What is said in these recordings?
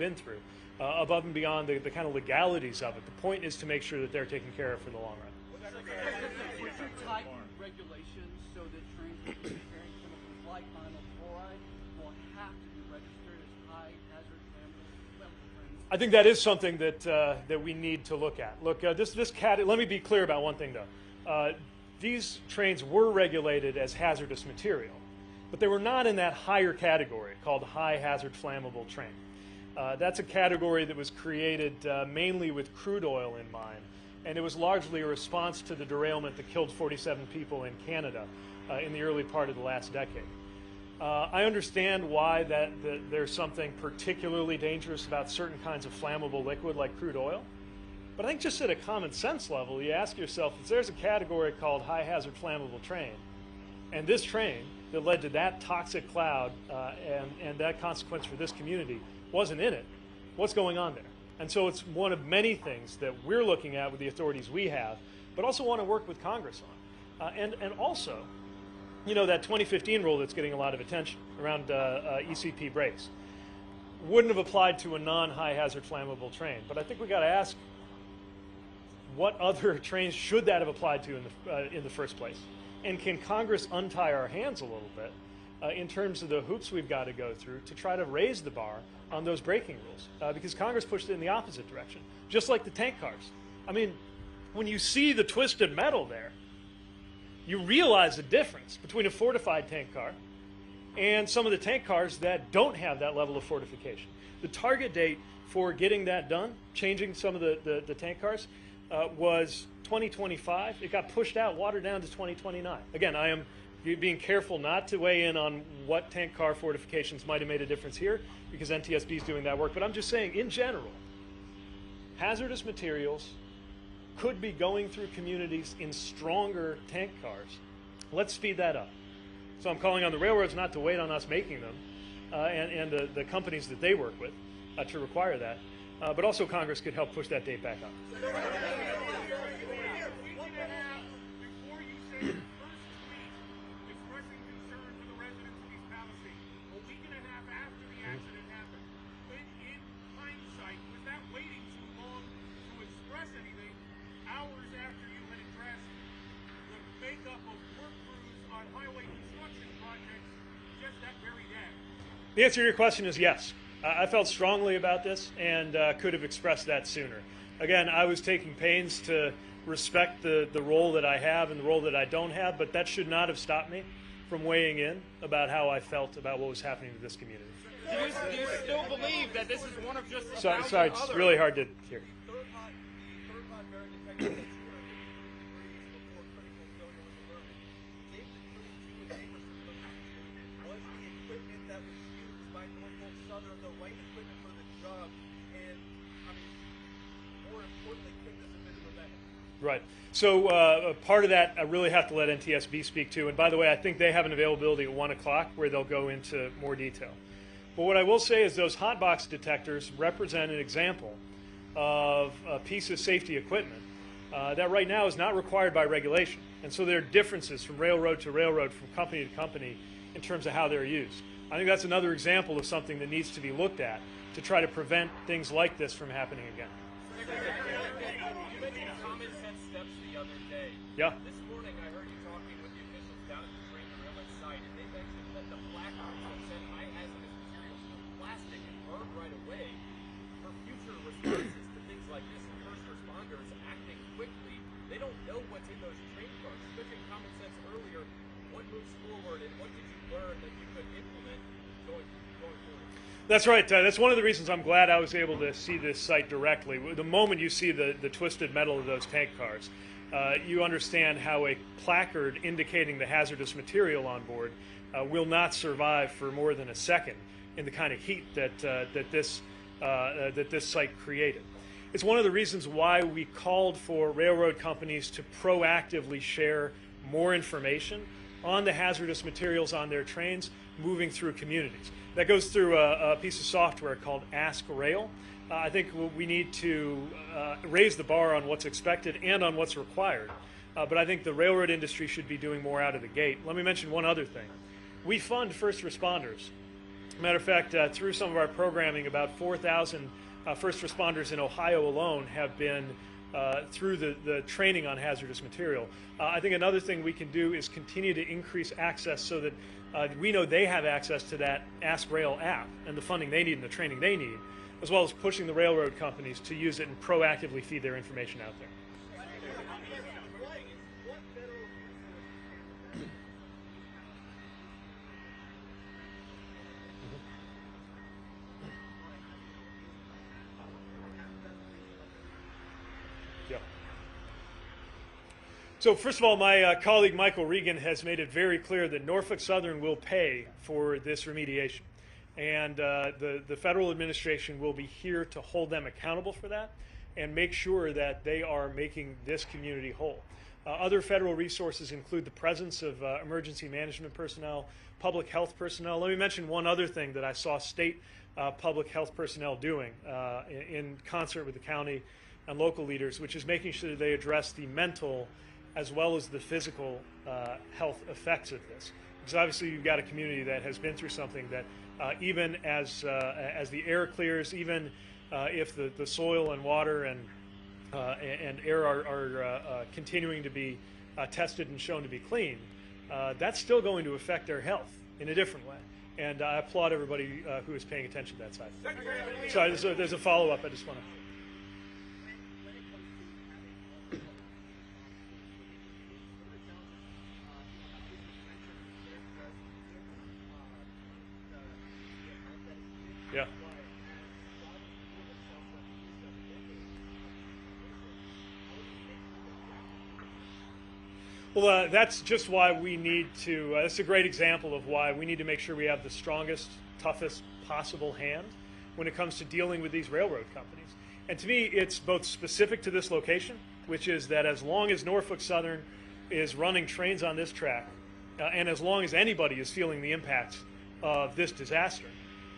been through, above and beyond the kind of legalities of it. The point is to make sure that they're taken care of for the long run. Would you tighten regulations so that trains carrying chemicals like vinyl chloride will have to be registered as high hazard flammable trains? I think that is something that we need to look at. Look, let me be clear about one thing though. These trains were regulated as hazardous material, but they were not in that higher category called high hazard flammable train. That's a category that was created mainly with crude oil in mind, and it was largely a response to the derailment that killed 47 people in Canada in the early part of the last decade. I understand why there's something particularly dangerous about certain kinds of flammable liquid like crude oil, but I think just at a common sense level, you ask yourself, if there's a category called high hazard flammable train, and this train that led to that toxic cloud and that consequence for this community wasn't in it, what's going on there? And so it's one of many things that we're looking at with the authorities we have, but also want to work with Congress on. And also, you know, that 2015 rule that's getting a lot of attention around ECP brakes wouldn't have applied to a non-high hazard flammable train. But I think we got to ask, what other trains should that have applied to in the first place? And can Congress untie our hands a little bit in terms of the hoops we've got to go through to try to raise the bar on those braking rules? Because Congress pushed it in the opposite direction, just like the tank cars. I mean, when you see the twisted metal there, you realize the difference between a fortified tank car and some of the tank cars that don't have that level of fortification. The target date for getting that done, changing some of the tank cars, was 2025. It got pushed out, watered down to 2029. Again, I am being careful not to weigh in on what tank car fortifications might have made a difference here, because NTSB is doing that work. But I'm just saying, in general, hazardous materials could be going through communities in stronger tank cars. Let's speed that up. So I'm calling on the railroads not to wait on us making them and the companies that they work with to require that. But also Congress could help push that date back up. The answer to your question is yes. I felt strongly about this and could have expressed that sooner. Again, I was taking pains to respect the role that I have and the role that I don't have, but that should not have stopped me from weighing in about how I felt about what was happening to this community. Do you still believe that this is one of just Sorry, it's really hard to hear. Norfolk Southern the right equipment for the job, and I mean, more importantly, could this have been prevented? Right. So part of that I really have to let NTSB speak to. And by the way, I think they have an availability at 1 o'clock where they'll go into more detail. But what I will say is those hot box detectors represent an example of a piece of safety equipment that right now is not required by regulation. And so there are differences from railroad to railroad, from company to company, in terms of how they're used. I think that's another example of something that needs to be looked at to try to prevent things like this from happening again. You mentioned common sense steps the other day. Yeah. This morning I heard you talking with the officials down at the train derailment site, and they mentioned that the placards that said high hazardous materials were plastic and burned right away. For future responses to things like this, and first responders acting quickly, they don't know what's in those train cars. You mentioned common sense earlier. What moves forward, and what did you learn that you could implement going forward? That's right. That's one of the reasons I'm glad I was able to see this site directly. The moment you see the twisted metal of those tank cars, you understand how a placard indicating the hazardous material on board will not survive for more than a second in the kind of heat that this site created. It's one of the reasons why we called for railroad companies to proactively share more information on the hazardous materials on their trains moving through communities. That goes through a piece of software called Ask Rail. I think we need to raise the bar on what's expected and on what's required. But I think the railroad industry should be doing more out of the gate. Let me mention one other thing. We fund first responders Matter of fact, through some of our programming, about 4,000 first responders in Ohio alone have been through the training on hazardous material. I think another thing we can do is continue to increase access so that we know they have access to that Ask Rail app and the funding they need and the training they need, as well as pushing the railroad companies to use it and proactively feed their information out there. So first of all, my colleague Michael Regan has made it very clear that Norfolk Southern will pay for this remediation. And the federal administration will be here to hold them accountable for that and make sure that they are making this community whole. Other federal resources include the presence of emergency management personnel, public health personnel. Let me mention one other thing that I saw state public health personnel doing in concert with the county and local leaders, which is making sure that they address the mental as well as the physical health effects of this. Because obviously you've got a community that has been through something that even as the air clears, even if the soil and water and air are continuing to be tested and shown to be clean, that's still going to affect their health in a different way. And I applaud everybody who is paying attention to that side. Sorry, there's a follow-up I just want to... Yeah. Well, that's just why we need to, that's a great example of why we need to make sure we have the strongest, toughest possible hand when it comes to dealing with these railroad companies. And to me, it's both specific to this location, which is that as long as Norfolk Southern is running trains on this track, and as long as anybody is feeling the impacts of this disaster,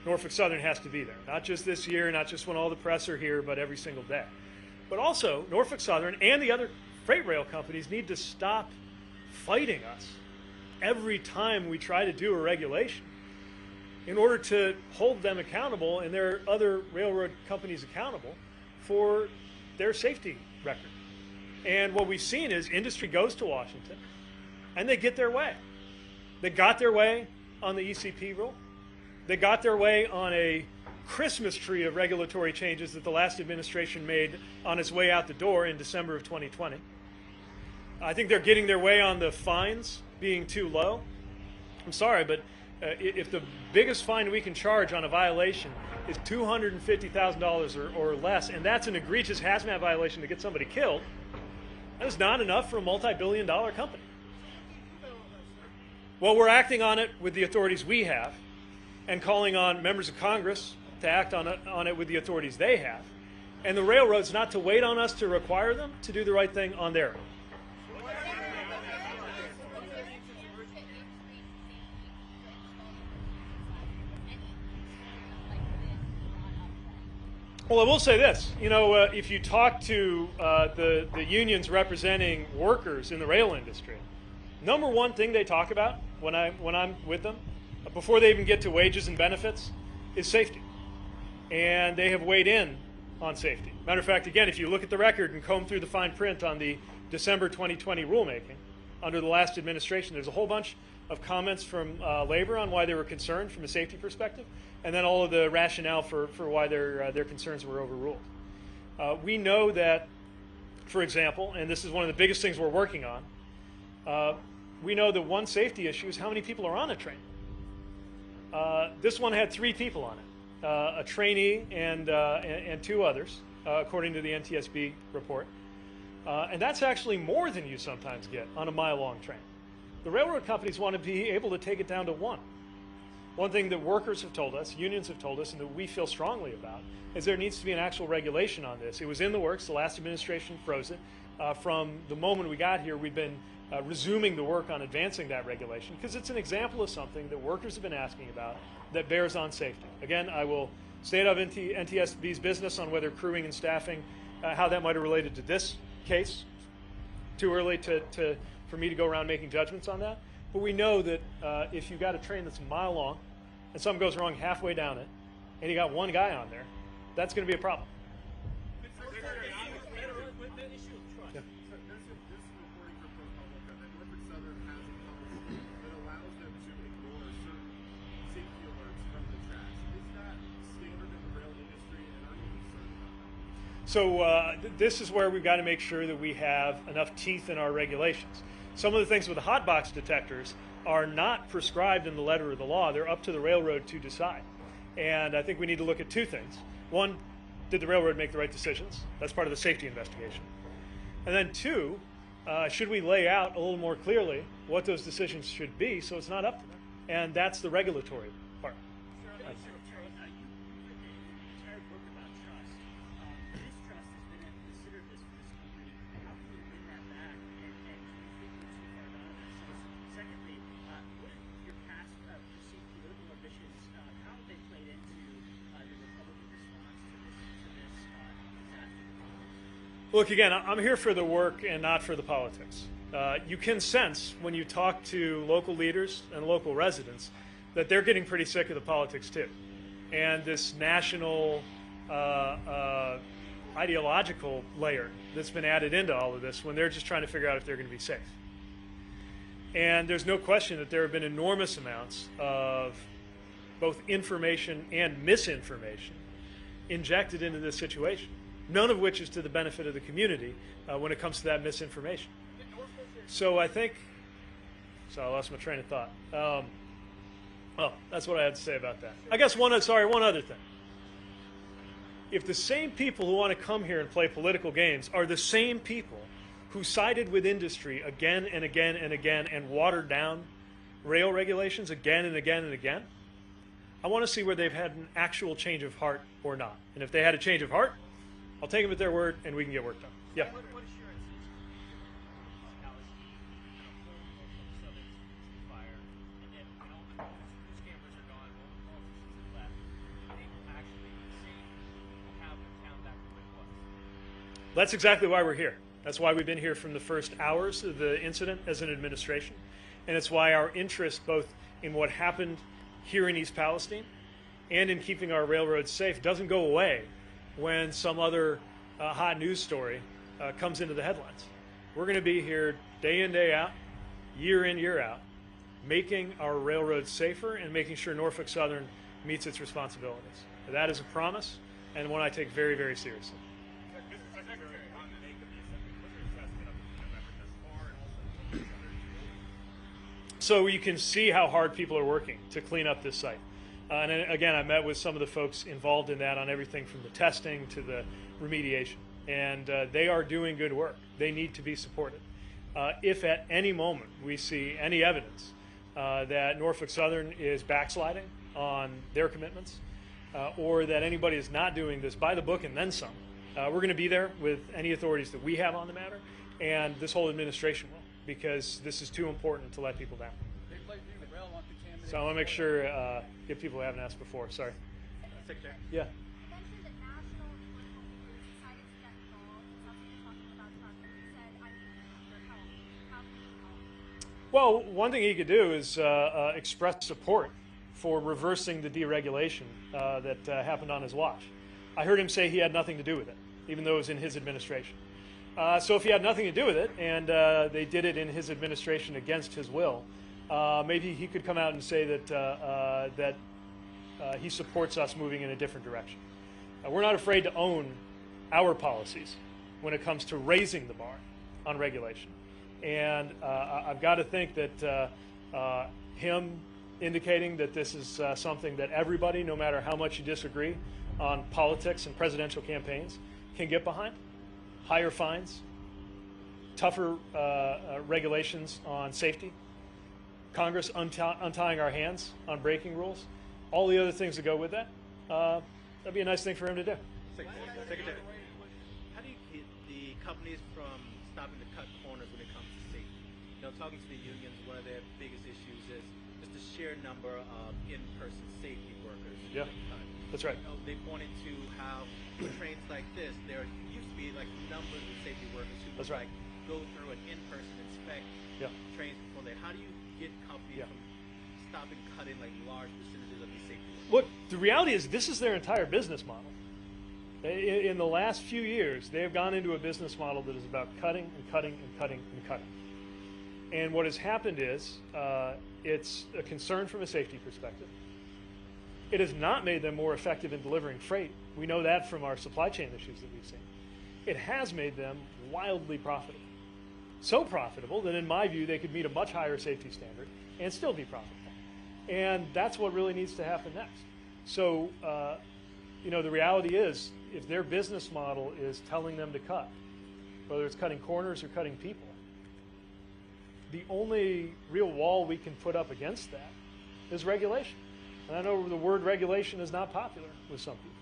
Norfolk Southern has to be there. Not just this year, not just when all the press are here, but every single day. But also, Norfolk Southern and the other freight rail companies need to stop fighting us every time we try to do a regulation in order to hold them accountable and their other railroad companies accountable for their safety record. And what we've seen is industry goes to Washington and they get their way. They got their way on the ECP rule. They got their way on a Christmas tree of regulatory changes that the last administration made on its way out the door in December of 2020. I think they're getting their way on the fines being too low. I'm sorry, but if the biggest fine we can charge on a violation is $250,000 or less, and that's an egregious hazmat violation to get somebody killed, that is not enough for a multi-billion-dollar company. Well, we're acting on it with the authorities we have, and calling on members of Congress to act on it with the authorities they have, and the railroads not to wait on us to require them to do the right thing on their own. Well, I will say this, you know, if you talk to the unions representing workers in the rail industry, number one thing they talk about when I'm with them, before they even get to wages and benefits, is safety. And they have weighed in on safety. Matter of fact, again, if you look at the record and comb through the fine print on the December 2020 rulemaking, under the last administration, there's a whole bunch of comments from labor on why they were concerned from a safety perspective, and then all of the rationale for why their concerns were overruled. We know that, for example, and this is one of the biggest things we're working on, we know that one safety issue is how many people are on a train. This one had 3 people on it, a trainee and 2 others, according to the NTSB report. And that's actually more than you sometimes get on a mile-long train. The railroad companies want to be able to take it down to 1. One thing that workers have told us, unions have told us, and that we feel strongly about, is there needs to be an actual regulation on this. It was in the works. The last administration froze it. From the moment we got here, we've been resuming the work on advancing that regulation because it's an example of something that workers have been asking about that bears on safety. Again, I will stay out of NTSB's business on whether crewing and staffing, how that might have related to this case. Too early for me to go around making judgments on that. But we know that if you've got a train that's a mile long and something goes wrong halfway down it, and you got one guy on there, that's going to be a problem. So this reporting from ProPublica that Norfolk Southern has a policy that allows them to ignore certain safety alerts from the tracks. Is that standard in the rail industry, and are you concerned about that? So this is where we've got to make sure that we have enough teeth in our regulations. Some of the things with the hot box detectors are not prescribed in the letter of the law. They're up to the railroad to decide. And I think we need to look at two things. One, did the railroad make the right decisions? That's part of the safety investigation. And then two, should we lay out a little more clearly what those decisions should be so it's not up to them? And that's the regulatory part. Secretary, you've written an entire book about trust. This trust has been considered this for this company. How can you win that back? And do you think we're too far gone on this? Secondly, what are your past perceived political ambitions? How have they played into the Republican response to this disaster? Look, again, I'm here for the work and not for the politics. You can sense when you talk to local leaders and local residents that they're getting pretty sick of the politics too. And this national ideological layer that's been added into all of this when they're just trying to figure out if they're going to be safe. And there's no question that there have been enormous amounts of both information and misinformation injected into this situation, none of which is to the benefit of the community when it comes to that misinformation. So I think, so I lost my train of thought. Well, that's what I had to say about that. I guess one other thing. If the same people who want to come here and play political games are the same people who sided with industry again and again and again and watered down rail regulations again and again and again, I want to see where they've had an actual change of heart or not. And if they had a change of heart, I'll take them at their word and we can get work done. Yeah. What assurances East Palestine Norfolk Southern fire, and then when all the news cameras are gone, all the politicians are left, they will actually be safe, will have the town back to where it was? That's exactly why we're here. That's why we've been here from the first hours of the incident as an administration. And it's why our interest both in what happened here in East Palestine and in keeping our railroads safe doesn't go away when some other hot news story comes into the headlines. We're going to be here day in, day out, year in, year out, making our railroads safer and making sure Norfolk Southern meets its responsibilities. That is a promise and one I take very, very seriously. Secretary, on the make of the assembly, what's your assessment of the effort thus far and also what So you can see how hard people are working to clean up this site. And again, I met with some of the folks involved in that on everything from the testing to the remediation. And they are doing good work. They need to be supported. If at any moment we see any evidence that Norfolk Southern is backsliding on their commitments or that anybody is not doing this by the book and then some, we're going to be there with any authorities that we have on the matter, and this whole administration will, because this is too important to let people down. They play through the rail on contaminated. So I want to make sure, get people who haven't asked before. Sorry. Secretary. Yeah. You mentioned that national political leaders decided to get involved. It's something you're talking about, Trump, and you said, I need your help. How can you help? Well, one thing he could do is express support for reversing the deregulation that happened on his watch. I heard him say he had nothing to do with it, even though it was in his administration. So if he had nothing to do with it and they did it in his administration against his will, maybe he could come out and say that he supports us moving in a different direction. We're not afraid to own our policies when it comes to raising the bar on regulation. And I've got to think that him indicating that this is something that everybody, no matter how much you disagree on politics and presidential campaigns, can get behind. Higher fines, tougher regulations on safety, Congress untying our hands on braking rules, all the other things that go with that, that'd be a nice thing for him to do. Secretary, how do you keep the companies from stopping to cut corners when it comes to safety? You know, talking to the unions, one of their biggest issues is just the sheer number of in-person safety workers. Yeah, that's right. You know, they pointed to how with trains like this, there used to be like numbers of safety workers who would That's right. like go through and in-person inspect trains before they. How do you get companies from stopping cutting like large percentages of these safety nets? Look, the reality is this is their entire business model. In the last few years, they have gone into a business model that is about cutting and cutting and cutting and cutting. And what has happened is it's a concern from a safety perspective. It has not made them more effective in delivering freight. We know that from our supply chain issues that we've seen. It has made them wildly profitable. So profitable that in my view, they could meet a much higher safety standard and still be profitable. And that's what really needs to happen next. So, the reality is, if their business model is telling them to cut, whether it's cutting corners or cutting people, the only real wall we can put up against that is regulation. And I know the word regulation is not popular with some people,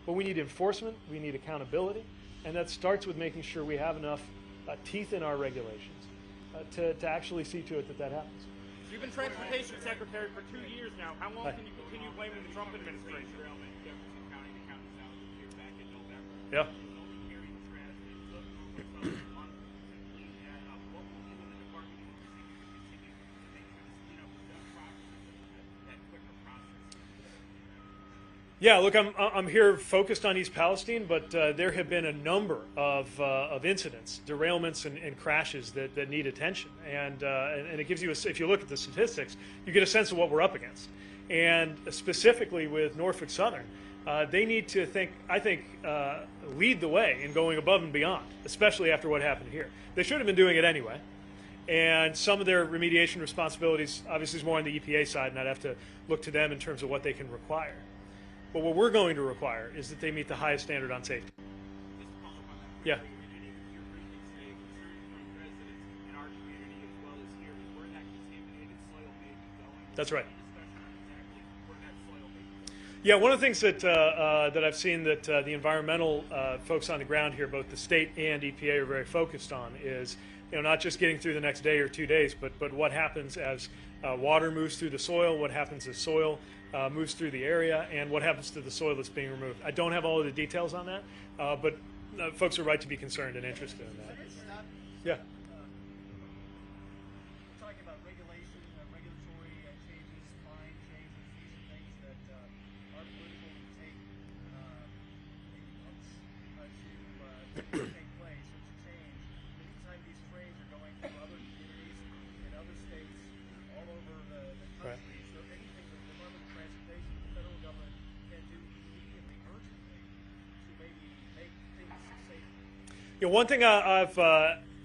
but we need enforcement, we need accountability, and that starts with making sure we have enough teeth in our regulations to actually see to it that that happens. So you've been Transportation Secretary for 2 years now. How long can you continue blaming the Trump administration? Yeah. Yeah, look, I'm here focused on East Palestine, but there have been a number of incidents, derailments, and crashes that need attention, and it gives you if you look at the statistics, you get a sense of what we're up against, and specifically with Norfolk Southern. They need to lead the way in going above and beyond, especially after what happened here. They should have been doing it anyway. And some of their remediation responsibilities obviously is more on the EPA side, and I'd have to look to them in terms of what they can require. But what we're going to require is that they meet the highest standard on safety. Yeah. That's right. Yeah, one of the things that I've seen that the environmental folks on the ground here, both the state and EPA, are very focused on is, not just getting through the next day or 2 days, but what happens as water moves through the soil, what happens as soil moves through the area, and what happens to the soil that's being removed. I don't have all of the details on that, but folks are right to be concerned and interested in that. Yeah. Talking about regulation, regulatory changes, fine changes, these are things that are political to take months to take place or to change. Anytime these trains are going through other communities in other states all over the country, is there anything that the Department of Transportation, the federal government, can do immediately, urgently, to maybe make things safer? One thing I've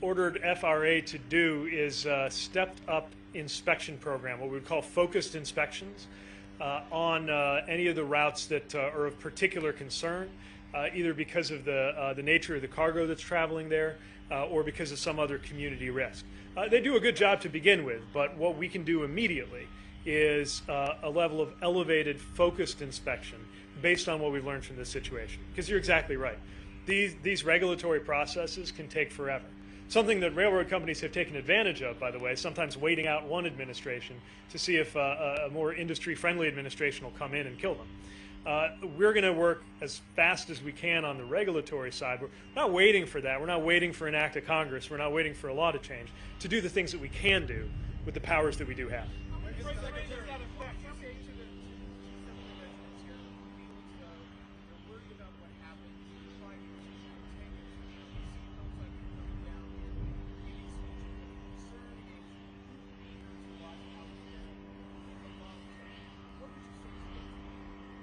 ordered FRA to do is stepped up inspection program, what we would call focused inspections on any of the routes that are of particular concern, either because of the nature of the cargo that's traveling there or because of some other community risk. They do a good job to begin with, but what we can do immediately is a level of elevated focused inspection based on what we've learned from this situation. Because you're exactly right. These regulatory processes can take forever. Something that railroad companies have taken advantage of, by the way, sometimes waiting out one administration to see if a more industry-friendly administration will come in and kill them. We're going to work as fast as we can on the regulatory side. We're not waiting for that. We're not waiting for an act of Congress. We're not waiting for a law to change to do the things that we can do with the powers that we do have.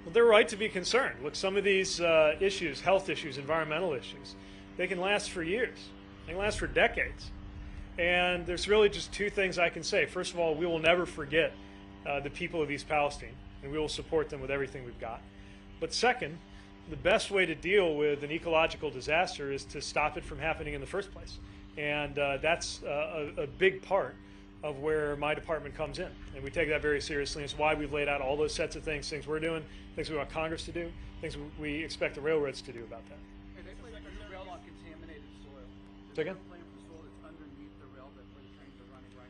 Well, they're right to be concerned. Look, some of these issues, health issues, environmental issues, they can last for years. They can last for decades. And there's really just two things I can say. First of all, we will never forget the people of East Palestine, and we will support them with everything we've got. But second, the best way to deal with an ecological disaster is to stop it from happening in the first place. And that's a big part of where my department comes in. And we take that very seriously. It's why we've laid out all those sets of things we're doing, things we want Congress to do, things we expect the railroads to do about that. Hey, they plan for rail on contaminated soil. Say again? Plan for soil that's underneath the rail where the trains are running right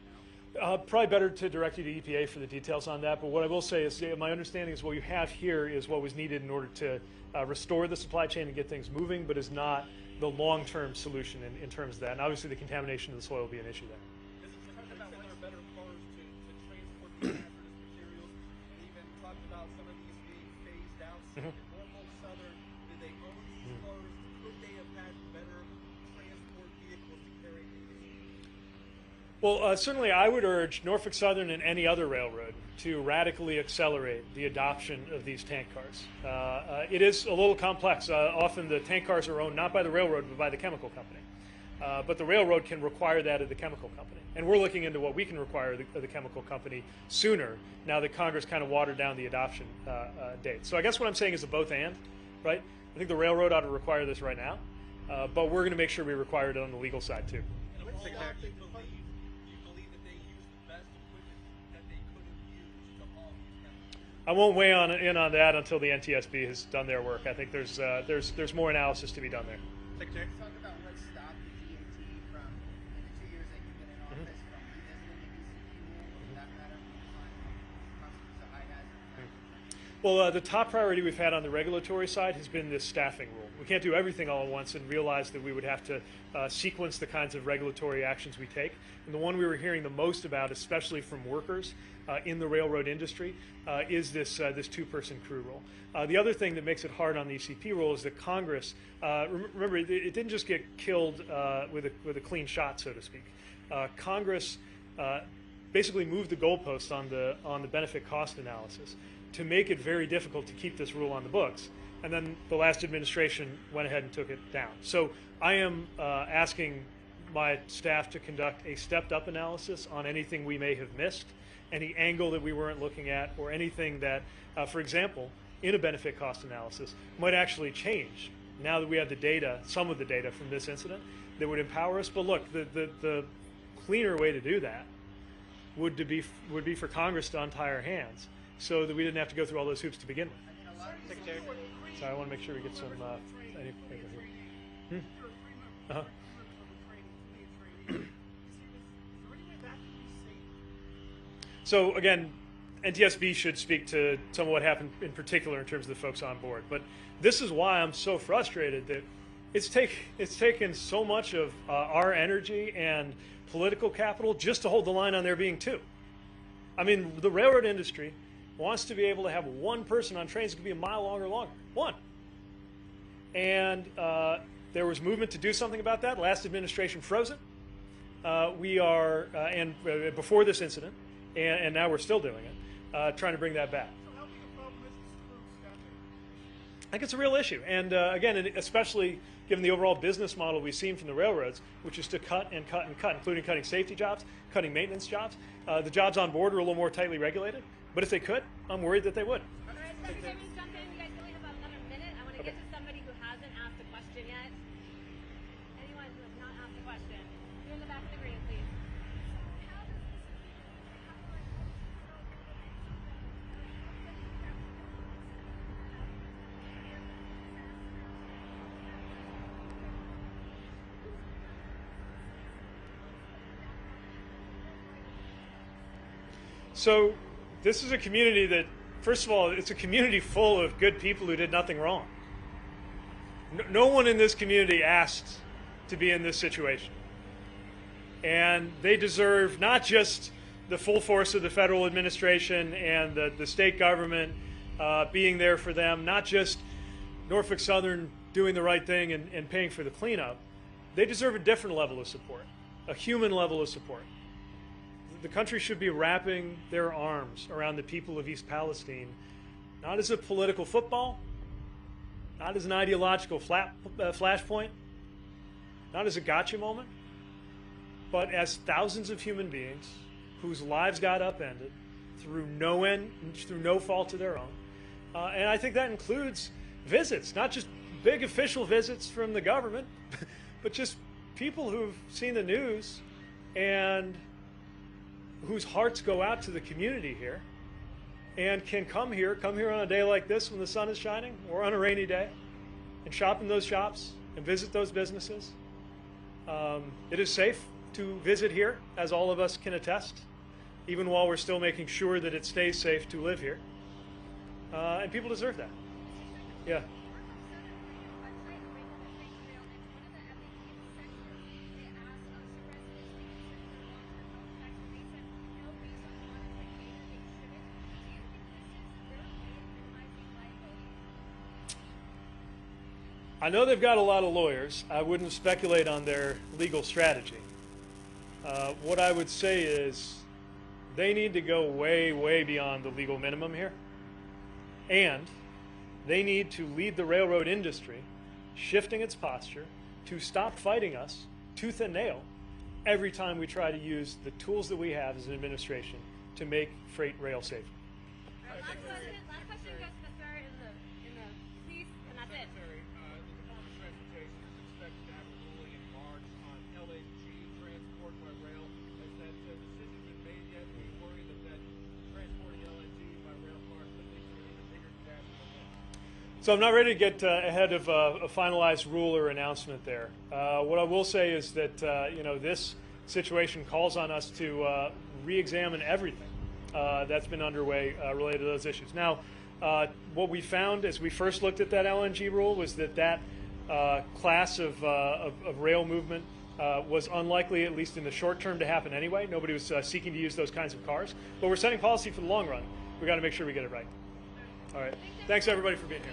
now. Probably better to direct you to EPA for the details on that. But what I will say is my understanding is what you have here is what was needed in order to restore the supply chain and get things moving, but is not the long-term solution in terms of that. And obviously the contamination of the soil will be an issue there. Does it talk about whether better cars to transport the hazardous materials Norfolk Southern, did they own these cars? Could they have had better transport vehicles to carry these? Well, certainly I would urge Norfolk Southern and any other railroad to radically accelerate the adoption of these tank cars. It is a little complex. Often the tank cars are owned not by the railroad but by the chemical company. But the railroad can require that of the chemical company. And we're looking into what we can require of the chemical company sooner, now that Congress kind of watered down the adoption date. So I guess what I'm saying is a both and, right? I think the railroad ought to require this right now, but we're going to make sure we require it on the legal side too. And of all that, they believe, do you believe that they used the best equipment that they could have used to haul these chemicals? I won't weigh in on that until the NTSB has done their work. I think there's more analysis to be done there. Secretary? Talk about what stopped the DOT from, in the 2 years that you've been in office, from revisiting the ECP rule, or for that matter, from defining constitutes a high hazard. Well, the top priority we've had on the regulatory side has been this staffing rule. We can't do everything all at once and realize that we would have to sequence the kinds of regulatory actions we take. And the one we were hearing the most about, especially from workers in the railroad industry, is this two-person crew rule. The other thing that makes it hard on the ECP rule is that Congress, remember, it didn't just get killed with a clean shot, so to speak. Congress basically moved the goalposts on the benefit cost analysis to make it very difficult to keep this rule on the books. And then the last administration went ahead and took it down. So I am asking my staff to conduct a stepped-up analysis on anything we may have missed, any angle that we weren't looking at, or anything that, for example, in a benefit cost analysis, might actually change now that we have the data, some of the data from this incident, that would empower us. But look, the cleaner way to do that would be for Congress to untie our hands, so that we didn't have to go through all those hoops to begin with. Secretary? So I want to make sure we get some. Uh-huh. So again, NTSB should speak to some of what happened in particular in terms of the folks on board. But this is why I'm so frustrated that it's taken so much of our energy and political capital just to hold the line on there being two. I mean, the railroad industry wants to be able to have one person on trains that can be a mile long or longer. One. And there was movement to do something about that. Last administration froze it. Before this incident, and now we're still doing it, trying to bring that back. So how big a problem is this crew staffing? I think it's a real issue. And again, especially given the overall business model we've seen from the railroads, which is to cut and cut and cut, including cutting safety jobs, cutting maintenance jobs. The jobs on board are a little more tightly regulated. But if they could, I'm worried that they would. All right, Secretary, jump in. You guys only have about another minute. I want to get to somebody who hasn't asked a question yet. Anyone who has not asked a question. You're in the back of the green, please. How does this So this is a community that, first of all, it's a community full of good people who did nothing wrong. No one in this community asked to be in this situation. And they deserve not just the full force of the federal administration and the state government being there for them, not just Norfolk Southern doing the right thing and paying for the cleanup. They deserve a different level of support, a human level of support. The country should be wrapping their arms around the people of East Palestine, not as a political football, not as an ideological flashpoint, not as a gotcha moment, but as thousands of human beings whose lives got upended through no fault of their own. And I think that includes visits, not just big official visits from the government, but just people who've seen the news and whose hearts go out to the community here and can come here on a day like this when the sun is shining or on a rainy day and shop in those shops and visit those businesses. It is safe to visit here, as all of us can attest, even while we're still making sure that it stays safe to live here. And people deserve that. Yeah. I know they've got a lot of lawyers. I wouldn't speculate on their legal strategy. What I would say is they need to go way, way beyond the legal minimum here. And they need to lead the railroad industry, shifting its posture to stop fighting us tooth and nail every time we try to use the tools that we have as an administration to make freight rail safer. Last question goes to the sir in the please, and that's it. Secretary, the Department of Transportation is expected to have a ruling in March on LNG transport by rail. Has that decision been made yet? Do you worry that transporting LNG by rail car could lead to an even bigger disaster? So I'm not ready to get ahead of a finalized rule or announcement there. What I will say is that this situation calls on us to re-examine everything that's been underway related to those issues. Now, what we found as we first looked at that LNG rule was that class of rail movement was unlikely, at least in the short term, to happen anyway. Nobody was seeking to use those kinds of cars. But we're setting policy for the long run. We've got to make sure we get it right. All right. Thanks, everybody, for being here.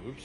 Oops.